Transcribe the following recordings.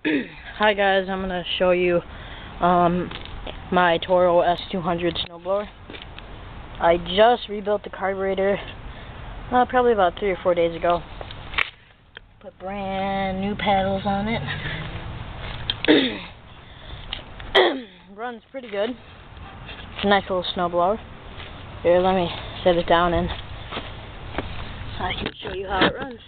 Hi guys, I'm gonna show you my Toro S200 snowblower. I just rebuilt the carburetor probably about 3 or 4 days ago. Put brand new paddles on it. Runs pretty good. It's a nice little snowblower. Here, let me set it down and I can show you how it runs.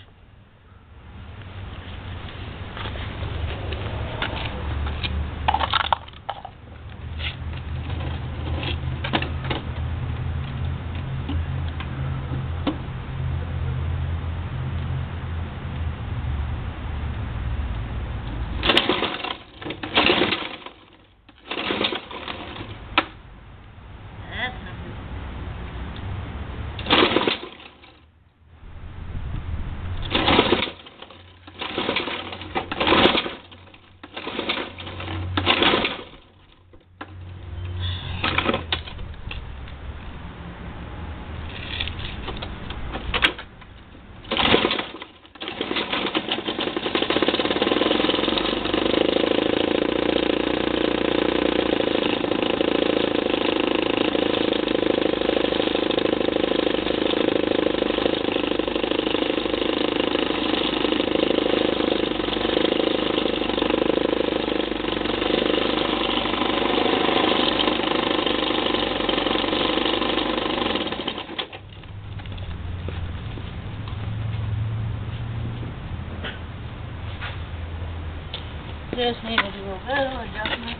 Just need to do a little adjustment.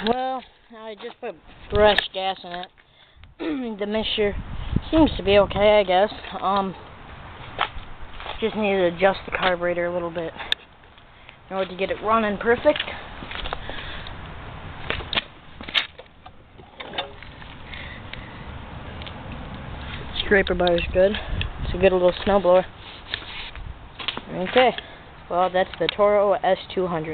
Well, I just put brushed gas in it. The mixture seems to be okay, I guess. Just need to adjust the carburetor a little bit in order to get it running perfect. Scraper bar is good. It's a good little snowblower. Okay, well, that's the Toro S200.